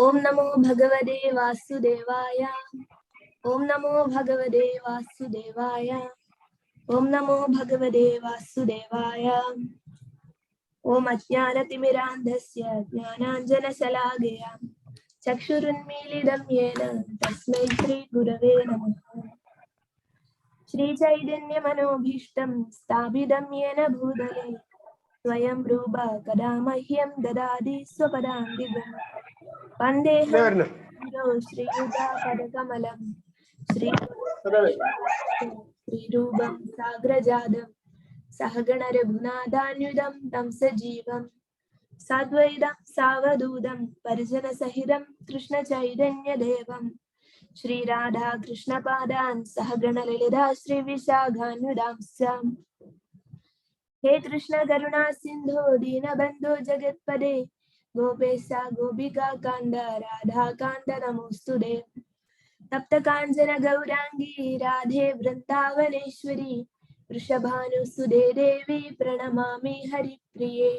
ओम नमो भगवते वासुदेवाय। ओम नमो भगवते वासुदेवाय। ओम नमो भगवते वासुदेवाय। ओम अज्ञानतिमिरान्धस्य ज्ञानाञ्जनशलाकया चक्षुरुन्मीलितं येन तस्मै श्रीगुरवे नमः। श्रीचैतन्यमनोभीष्टं स्थापितं येन भूतले स्वयं रूप कदा मह्यं ददाति स्वपदान्तिकम्। वन्देऽहं श्रीयुतापदकमलं श्रीरूपं साग्रजातं सहगण रघुनाथान्वितं तं सजीवं साद्वैतं सावधूतं परिजनसहितं कृष्णचैतन्यदेवं श्रीराधा कृष्णपादान् सहगण ललिता श्रीविशाखान्वितांश्च। हे कृष्ण करुणा सिंधु दीनबंधु जगत्पदे गोपेशा गोपिका कांद राधा कांद नमोस्तुते। तप्त कांचन गौरांगी राधे वृंदावनेश्वरी वृषभानुसुते देवी प्रणमामि हरिप्रिये।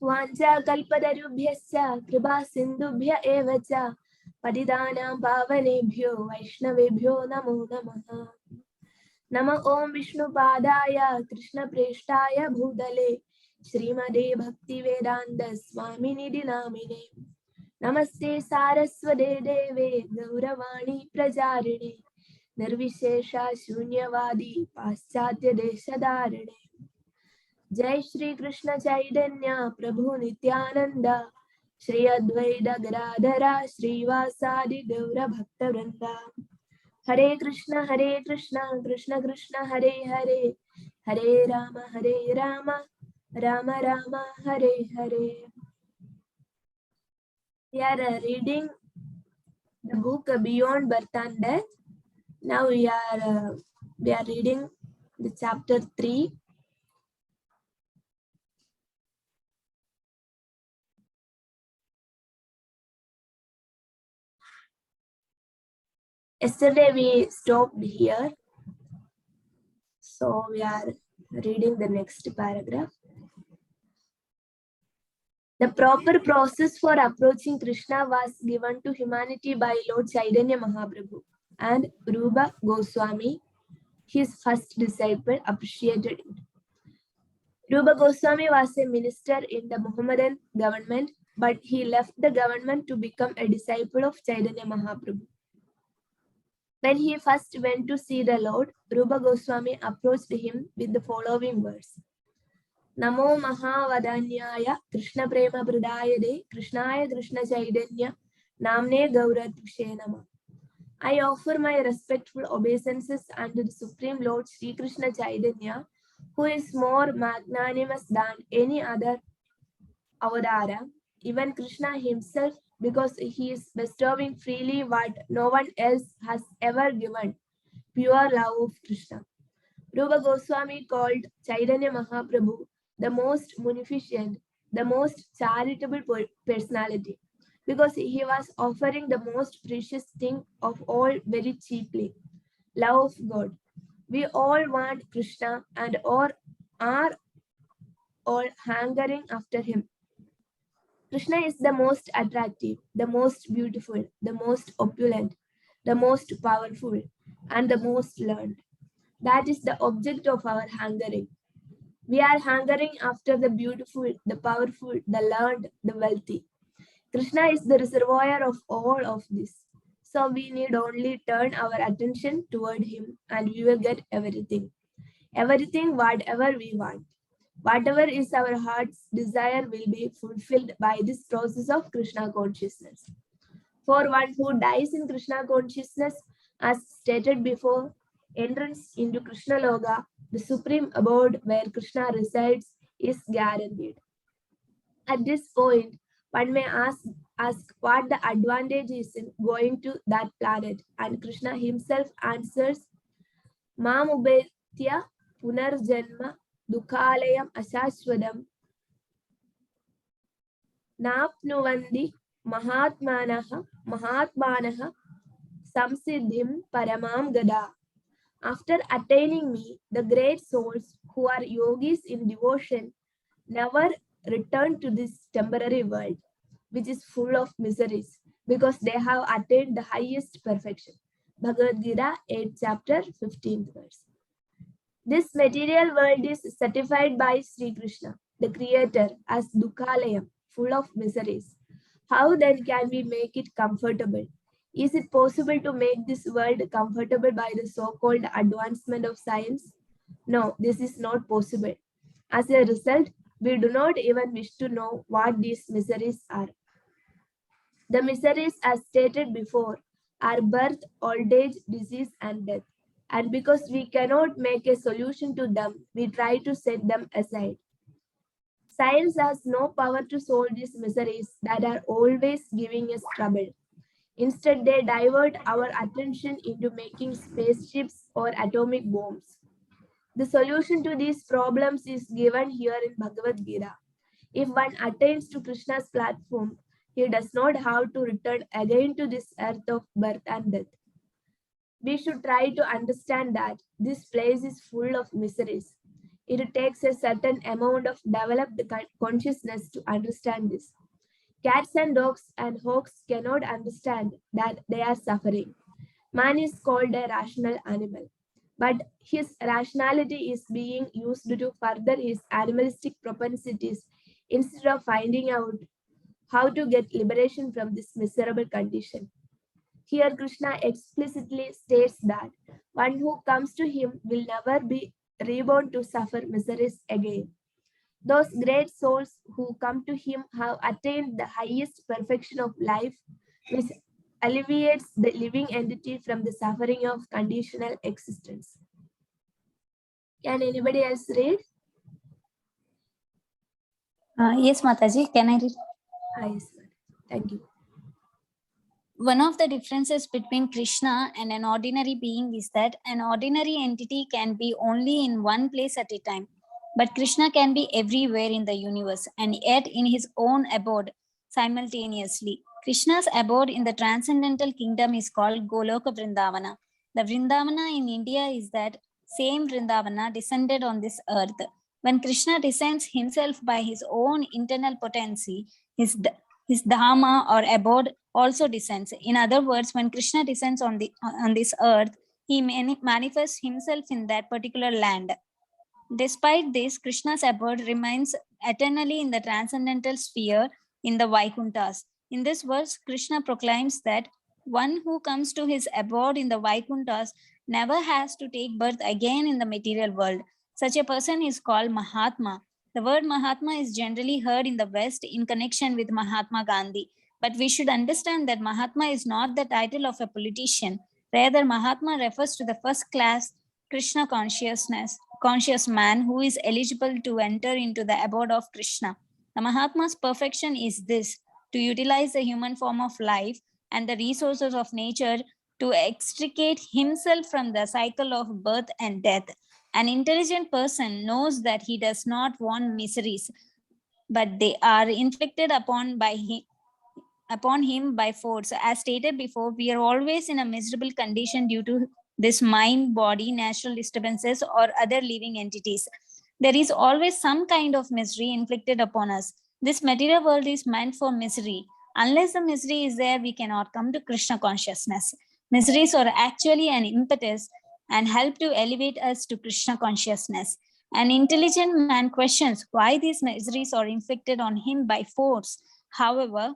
वाञ्छाकल्पतरुभ्यश्च कृपा सिन्धुभ्य एव च पतितानां पावनेभ्यो वैष्णवेभ्यो नमो नमः। नमः ओं विष्णुपादाय कृष्णप्रेष्ठाय भूतले श्रीमते भक्तिवेदान्त स्वामिनिधि नामिने। नमस्ते सारस्वते देवे गौरवाणी प्रचारिणे निर्विशेषा शून्यवादी पाश्चात्य देशधारिणे। जय श्री कृष्ण चैतन्य प्रभु नित्यानंद श्री अद्वैत गदाधरा श्रीवासादि गौर भक्तवृंद। हरे Krishna Krishna Krishna Hare Hare Hare Ram Ram Ram Hare Hare. We are reading the book Beyond Birth and Death. Now we are reading the chapter 3. Yesterday we stopped here, so we are reading the next paragraph. The proper process for approaching Krishna was given to humanity by Lord Chaitanya Mahaprabhu, and Rupa Goswami, his first disciple, appreciated it. Rupa Goswami was a minister in the Muhammadan government, but he left the government to become a disciple of Chaitanya Mahaprabhu. When he first went to see the Lord, Rupa Goswami approached him with the following words. Namo Mahavadanyaya Krishna Prema Pradayade Krishnaya Krishna Chaitanya Namne Gauratushe Nama. I offer my respectful obeisances unto the Supreme Lord Sri Krishna Chaitanya, who is more magnanimous than any other Avadara, even Krishna himself, because he is bestowing freely what no one else has ever given, pure love of Krishna. Rupa Goswami called Chaitanya Mahaprabhu the most munificent, the most charitable personality, because he was offering the most precious thing of all very cheaply, love of God. We all want Krishna and are all hankering after him. Krishna is the most attractive, the most beautiful, the most opulent, the most powerful, and the most learned. That is the object of our hungering. We are hungering after the beautiful, the powerful, the learned, the wealthy. Krishna is the reservoir of all of this. So we need only turn our attention toward him and we will get everything. Everything, whatever we want. Whatever is our heart's desire will be fulfilled by this process of Krishna consciousness. For one who dies in Krishna consciousness, as stated before, entrance into Krishna Loga, the supreme abode where Krishna resides, is guaranteed. At this point, one may ask what the advantage is in going to that planet, and Krishna himself answers, Mam ubetya punarjanma dukhalayam asashwadam napnuvandi mahatmanaha samsiddhim paramam gada. After attaining me, the great souls who are yogis in devotion never return to this temporary world. which is full of miseries, because they have attained the highest perfection. Bhagavad Gita 8 chapter 15th verse. This material world is certified by Sri Krishna, the creator, as Dukhalayam, full of miseries. How then can we make it comfortable? Is it possible to make this world comfortable by the so-called advancement of science? No, this is not possible. As a result, we do not even wish to know what these miseries are. The miseries, as stated before, are birth, old age, disease, and death. And because we cannot make a solution to them, we try to set them aside. Science has no power to solve these miseries that are always giving us trouble. Instead, they divert our attention into making spaceships or atomic bombs. The solution to these problems is given here in Bhagavad Gita. If one attains to Krishna's platform, he does not have to return again to this earth of birth and death. We should try to understand that this place is full of miseries. It takes a certain amount of developed consciousness to understand this. Cats and dogs and hawks cannot understand that they are suffering. Man is called a rational animal, but his rationality is being used to further his animalistic propensities instead of finding out how to get liberation from this miserable condition. Here, Krishna explicitly states that one who comes to him will never be reborn to suffer miseries again. Those great souls who come to him have attained the highest perfection of life, which alleviates the living entity from the suffering of conditional existence. Can anybody else read? Yes, Mataji, can I read? Yes, thank you. One of the differences between Krishna and an ordinary being is that an ordinary entity can be only in one place at a time, but Krishna can be everywhere in the universe and yet in his own abode simultaneously. Krishna's abode in the transcendental kingdom is called Goloka Vrindavana. The Vrindavana in India is that same Vrindavana descended on this earth. When Krishna descends himself by his own internal potency, his Dhamma or abode also descends. In other words, when Krishna descends on this earth, he manifests himself in that particular land. Despite this, Krishna's abode remains eternally in the transcendental sphere in the Vaikunthas. In this verse, Krishna proclaims that one who comes to his abode in the Vaikunthas never has to take birth again in the material world. Such a person is called Mahatma. The word Mahatma is generally heard in the West in connection with Mahatma Gandhi. But we should understand that Mahatma is not the title of a politician. Rather, Mahatma refers to the first class Krishna conscious man who is eligible to enter into the abode of Krishna. The Mahatma's perfection is this: to utilize the human form of life and the resources of nature to extricate himself from the cycle of birth and death. An intelligent person knows that he does not want miseries, but they are inflicted upon him by force. As stated before, we are always in a miserable condition due to this mind, body, natural disturbances, or other living entities. There is always some kind of misery inflicted upon us. This material world is meant for misery. Unless the misery is there, we cannot come to Krishna consciousness. Miseries are actually an impetus and help to elevate us to Krishna consciousness. An intelligent man questions why these miseries are inflicted on him by force. However,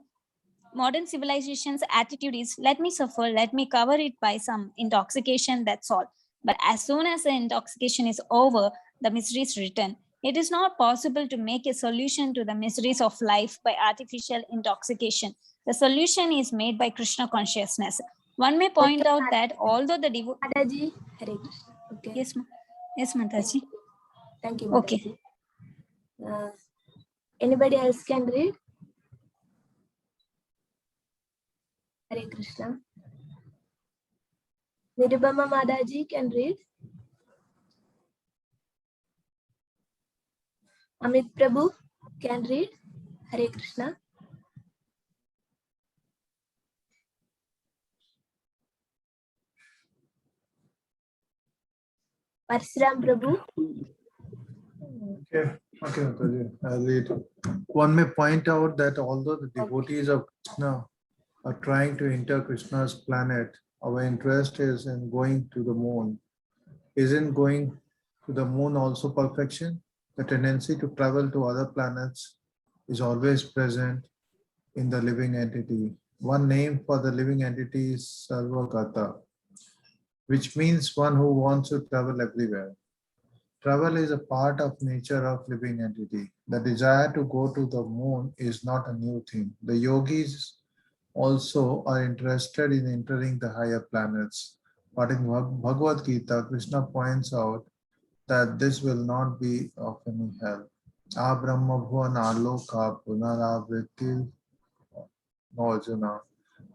modern civilization's attitude is, let me suffer, let me cover it by some intoxication, that's all. But as soon as the intoxication is over, the miseries return. It is not possible to make a solution to the miseries of life by artificial intoxication. The solution is made by Krishna consciousness. One may point out that although the Mataji, Hare Krishna. Okay. Yes, Mataji. Thank you, Mataji. Okay. Anybody else can read? Hare Krishna. Nirubama Madaji can read. Amit Prabhu can read. Hare Krishna. Parsuram Prabhu. Okay, Mataji, I'll read. One may point out that although the devotees of Krishna are trying to enter Krishna's planet, our interest is in going to the moon. Isn't going to the moon also perfection? The tendency to travel to other planets is always present in the living entity. One name for the living entity is Sarvagata, which means one who wants to travel everywhere. Travel is a part of nature of living entity. The desire to go to the moon is not a new thing. The yogis also are interested in entering the higher planets. But in Bhagavad Gita, Krishna points out that this will not be of any help. A Brahma Bhuvan Aloka Punaravriti Nojana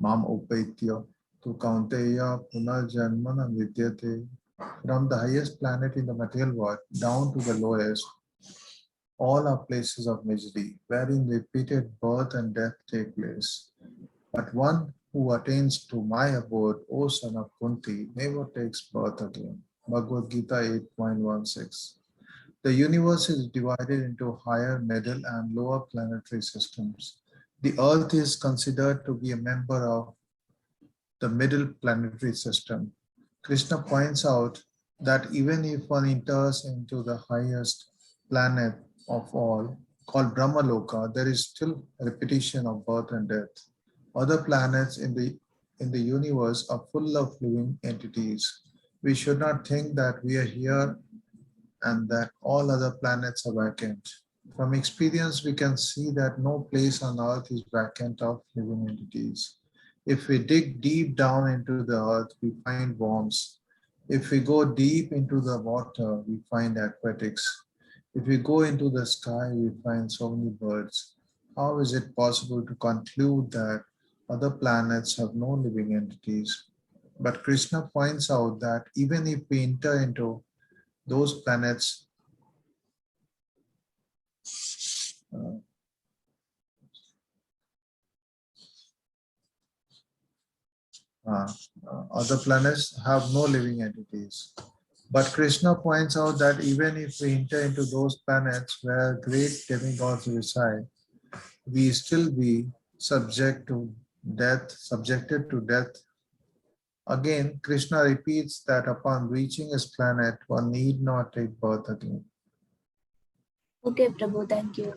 Mam Upaitya Tu Kaunteya Punarjanmana Vidyate. From the highest planet in the material world down to the lowest, all are places of misery, wherein repeated birth and death take place. But one who attains to my abode, O son of Kunti, never takes birth again. Bhagavad Gita 8.16. The universe is divided into higher, middle, and lower planetary systems. The Earth is considered to be a member of the middle planetary system. Krishna points out that even if one enters into the highest planet of all, called Brahmaloka, there is still a repetition of birth and death. Other planets in the universe are full of living entities. We should not think that we are here and that all other planets are vacant. From experience, we can see that no place on earth is vacant of living entities. If we dig deep down into the earth, we find worms. If we go deep into the water, we find aquatics. If we go into the sky, we find so many birds. How is it possible to conclude that other planets have no living entities? But Krishna points out that even if we enter into those planets, other planets have no living entities. But Krishna points out that even if we enter into those planets where great demigods reside, we still be subjected to death. Again, Krishna repeats that upon reaching his planet, one need not take birth again. Okay, Prabhu, thank you.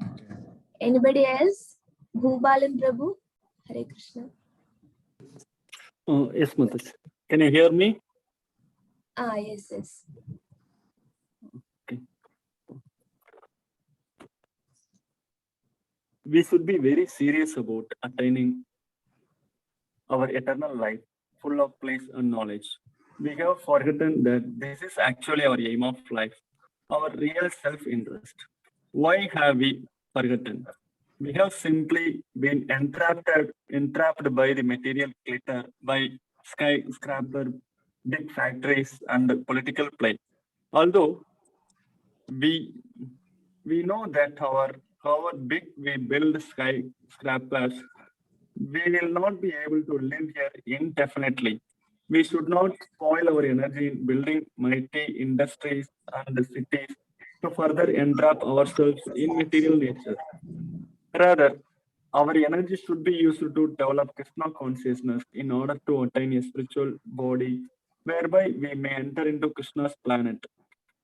Okay. Anybody else? Bhubalan Prabhu? Hare Krishna. Yes, Mataji. Can you hear me? Yes, yes. Okay. We should be very serious about attaining our eternal life, full of bliss and knowledge. We have forgotten that this is actually our aim of life, our real self-interest. Why have we forgotten? We have simply been entrapped by the material glitter, by skyscraper, big factories, and political play. Although we know that however big we build skyscrapers, we will not be able to live here indefinitely. We should not spoil our energy in building mighty industries and cities to further entrap ourselves in material nature. Rather, our energy should be used to develop Krishna consciousness in order to attain a spiritual body, whereby we may enter into Krishna's planet.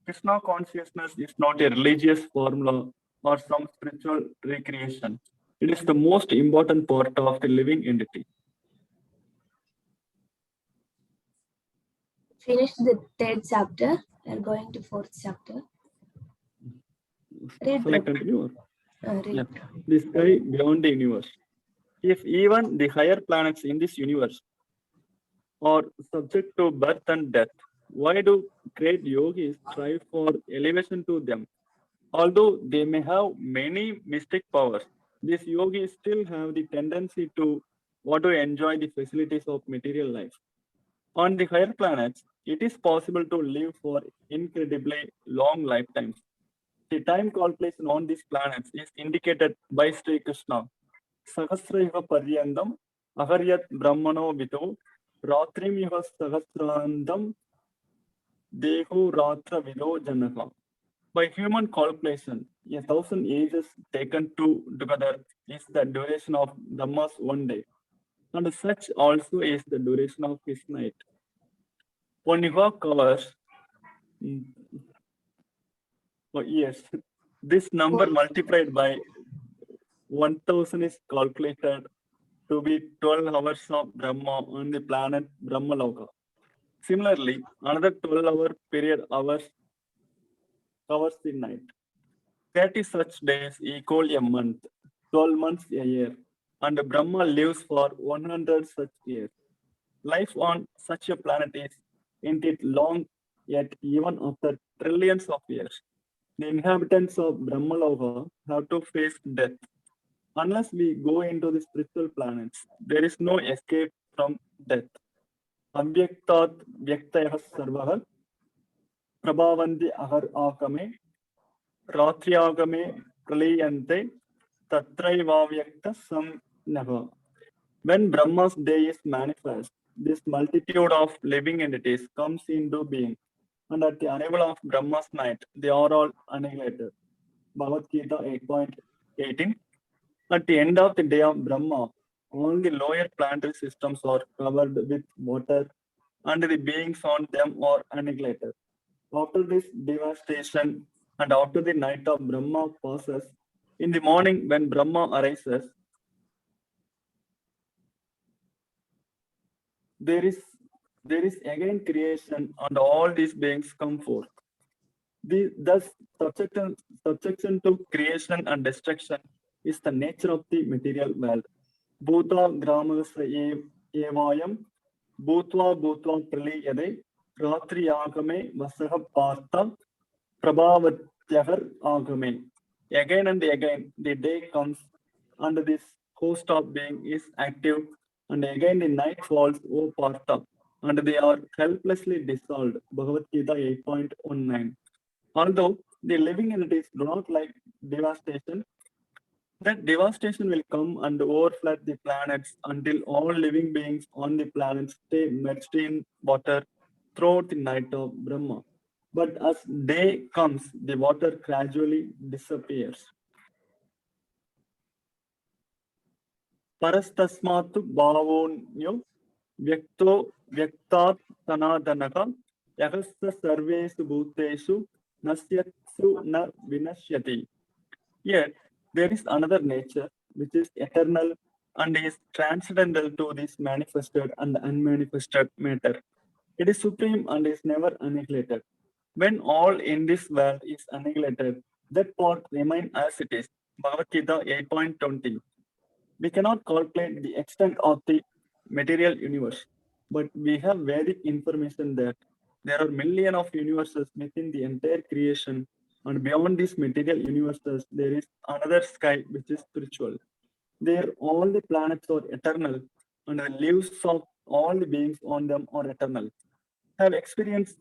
Krishna consciousness is not a religious formula or some spiritual recreation. It is the most important part of the living entity. Finished the third chapter. We are going to fourth chapter. Read, Shall I Prabhu. continue? Read. Yeah. The sky beyond the universe. If even the higher planets in this universe are subject to birth and death, why do great yogis strive for elevation to them? Although they may have many mystic powers, these yogis still have the tendency to want to enjoy the facilities of material life. On the higher planets, it is possible to live for incredibly long lifetimes. The time calculation on these planets is indicated by Sri Krishna. Sahasraiva paryandam aharyat brahmano vido ratrimiha sahasrandam dehu ratra vido janaka. By human calculation, 1,000 ages taken together is the duration of Brahma's one day, and such also is the duration of his night. One yuga covers, mm, yes, this number multiplied by 1,000 is calculated to be 12 hours of Brahma on the planet Brahmaloka. Similarly, another 12-hour period hours covers the night. 30 such days equal a month, 12 months a year, and Brahma lives for 100 such years. Life on such a planet is indeed long, yet even after trillions of years, the inhabitants of Brahmaloka have to face death. Unless we go into the spiritual planets, there is no escape from death. Avyaktat vyaktayah sarvah prabhavanti ahar akame ratriagame praliyante tatraivavyakta samnava. When Brahma's day is manifest, this multitude of living entities comes into being, and at the arrival of Brahma's night, they are all annihilated. Bhagavad Gita 8.18. At the end of the day of Brahma, all the lower planetary systems are covered with water, and the beings on them are annihilated. After this devastation, and after the night of Brahma passes, in the morning when Brahma arises, there is again creation, and all these beings come forth. Thus, subjection to creation and destruction is the nature of the material world. Bhuta gramasa evayam, bhutva bhutva praliyade, ratri agame vasaha partha, prabhavatyahar agame. Again and again, the day comes, and this host of being is active, and again the night falls, O Partha, and they are helplessly dissolved. Bhagavad Gita 8.19. Although the living entities do not like devastation, that devastation will come and overflood the planets until all living beings on the planet stay merged in water throughout the night of Brahma. But as day comes, the water gradually disappears. Parastasmatu bhavonyo vyakto vyaktat sanatanaka yahasya sarvesu bhuteshu nasyatsu na vinashyati. Yet there is another nature which is eternal and is transcendental to this manifested and unmanifested matter. It is supreme and is never annihilated. When all in this world is annihilated, that part remains as it is. Bhagavad Gita 8.20. We cannot calculate the extent of the material universe, but we have Vedic information that there are millions of universes within the entire creation, and beyond these material universes, there is another sky which is spiritual. There, all the planets are eternal, and the lives of all the beings on them are eternal. Have experience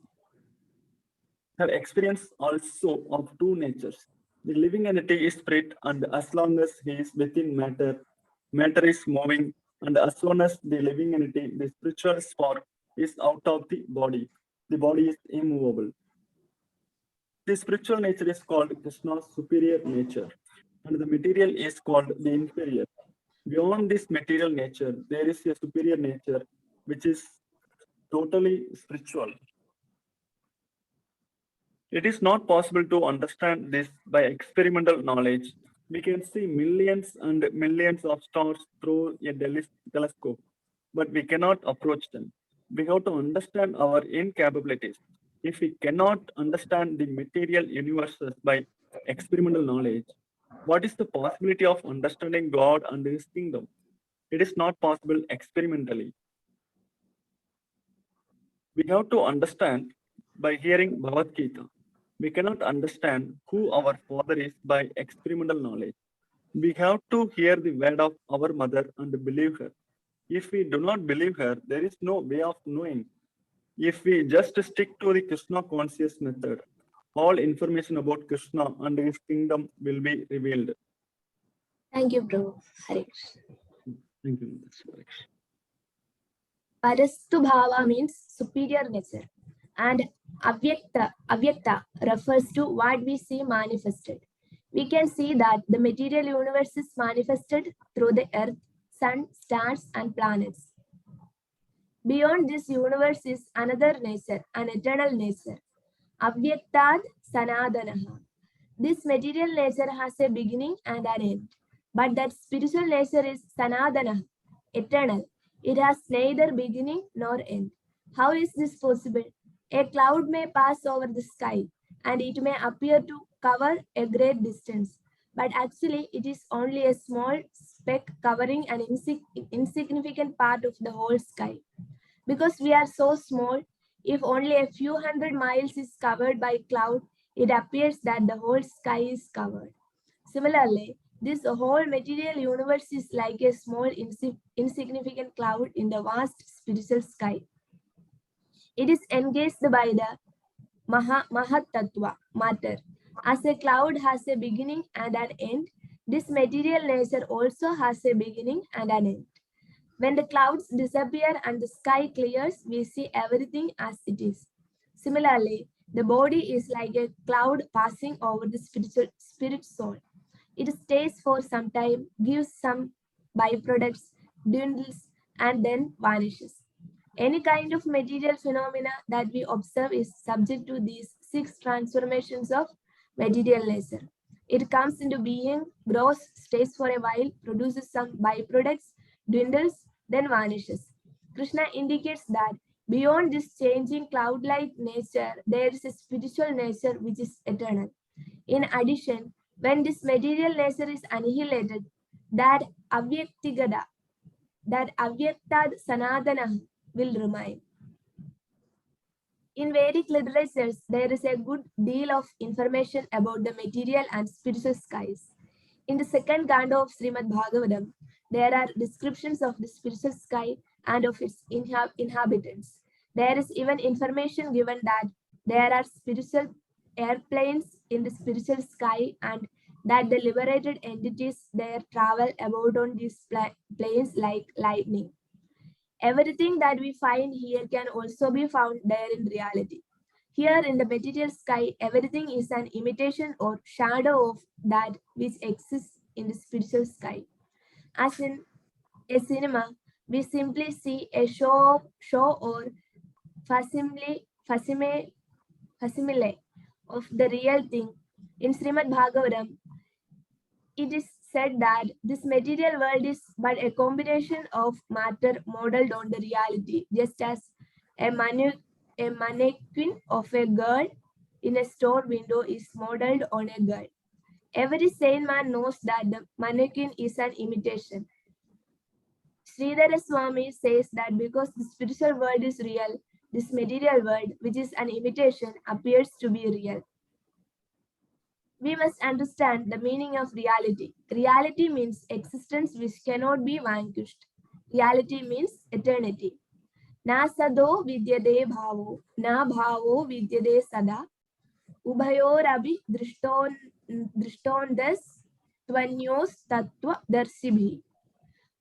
also of two natures. The living entity is spirit, and as long as he is within matter, matter is moving, and as soon as the living entity, the spiritual spark, is out of the body is immovable. The spiritual nature is called Krishna's superior nature, and the material is called the inferior. Beyond this material nature, there is a superior nature which is totally spiritual. It is not possible to understand this by experimental knowledge. We can see millions and millions of stars through a telescope, but we cannot approach them. We have to understand our incapabilities. If we cannot understand the material universes by experimental knowledge, what is the possibility of understanding God and His kingdom? It is not possible experimentally. We have to understand by hearing Bhagavad Gita. We cannot understand who our father is by experimental knowledge. We have to hear the word of our mother and believe her. If we do not believe her, there is no way of knowing. If we just stick to the Krishna conscious method, all information about Krishna and his kingdom will be revealed. Thank you, Prabhu. Hare Krishna. Thank you. Parastu Bhava means superior nature, and Avyakta refers to what we see manifested. We can see that the material universe is manifested through the earth, sun, stars, and planets. Beyond this universe is another nature, an eternal nature. Avyaktad Sanadanaha. This material nature has a beginning and an end, but that spiritual nature is Sanadana, eternal. It has neither beginning nor end. How is this possible? A cloud may pass over the sky and it may appear to cover a great distance, but actually it is only a small speck covering an insignificant part of the whole sky. Because we are so small, if only a few hundred miles is covered by cloud, it appears that the whole sky is covered. Similarly, this whole material universe is like a small insignificant cloud in the vast spiritual sky. It is engaged by the Mahat Tattva, matter. As a cloud has a beginning and an end, this material nature also has a beginning and an end. When the clouds disappear and the sky clears, we see everything as it is. Similarly, the body is like a cloud passing over the spirit soul. It stays for some time, gives some byproducts, dwindles, and then vanishes. Any kind of material phenomena that we observe is subject to these 6 transformations of material nature. It comes into being, grows, stays for a while, produces some byproducts, dwindles, then vanishes. Krishna indicates that beyond this changing cloud-like nature, there is a spiritual nature which is eternal. In addition, when this material nature is annihilated, that avyaktigada, that avyaktad sanadana will remain. In Vedic literatures, there is a good deal of information about the material and spiritual skies. In the second canto of Srimad Bhagavatam, there are descriptions of the spiritual sky and of its inhabitants. There is even information given that there are spiritual airplanes in the spiritual sky and that the liberated entities there travel about on these planes like lightning. Everything that we find here can also be found there in reality. Here in the material sky, everything is an imitation or shadow of that which exists in the spiritual sky. As in a cinema, we simply see a show or facsimile of the real thing. In Srimad Bhagavatam, it is said that this material world is but a combination of matter modeled on the reality, just as a mannequin of a girl in a store window is modeled on a girl. Every sane man knows that the mannequin is an imitation. Sridhara Swami says that because the spiritual world is real, this material world, which is an imitation, appears to be real. We must understand the meaning of reality. Reality means existence which cannot be vanquished. Reality means eternity. Na sado vidyade bhavo, na bhavo vidyade sada, ubhayorabi drishtondas tvanyos tattva darsibhi.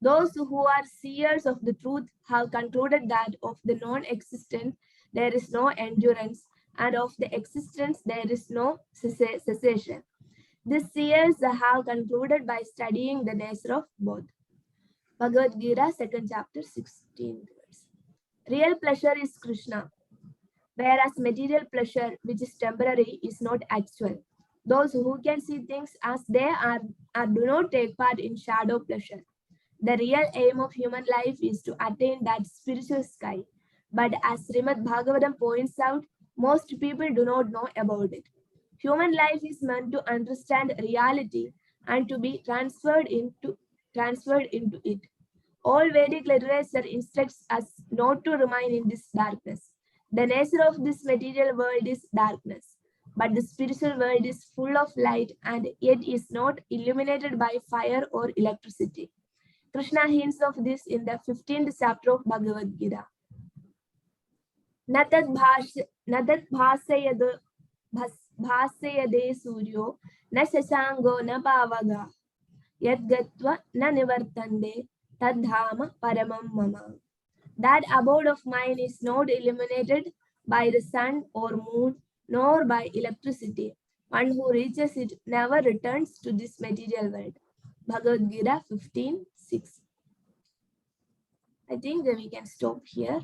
Those who are seers of the truth have concluded that of the non-existent there is no endurance, and of the existence there is no cessation. These seers have concluded by studying the nature of both. Bhagavad Gita, 2nd chapter, 16th verse. Real pleasure is Krishna, whereas material pleasure, which is temporary, is not actual. Those who can see things as they are do not take part in shadow pleasure. The real aim of human life is to attain that spiritual sky. But as Srimad Bhagavatam points out, most people do not know about it. Human life is meant to understand reality and to be transferred into it. All Vedic literature instructs us not to remain in this darkness. The nature of this material world is darkness, but the spiritual world is full of light and yet is not illuminated by fire or electricity. Krishna hints of this in the 15th chapter of Bhagavad Gita. Natat bhasayade suryo na shashango na pavaga yadgatva na nivartande tadhama paramam mama. That abode of mine is not illuminated by the sun or moon nor by electricity. One who reaches it never returns to this material world. Bhagavad Gita 15:6. I think that we can stop here.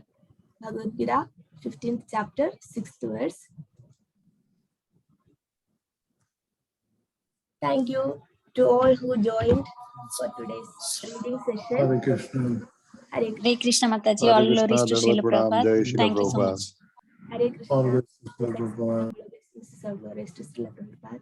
Bhagavad Gita 15th chapter, 6th verse. Thank you to all who joined for today's reading session. Hare Krishna. Hare Krishna. Hare Krishna Mataji, Hare all Krishna, glories to Dandavat Srila Pranam, Jai Prabhupada. Srila Thank you so Prabhupada. much. Hare Krishna. Always. All glories to Srila Prabhupada.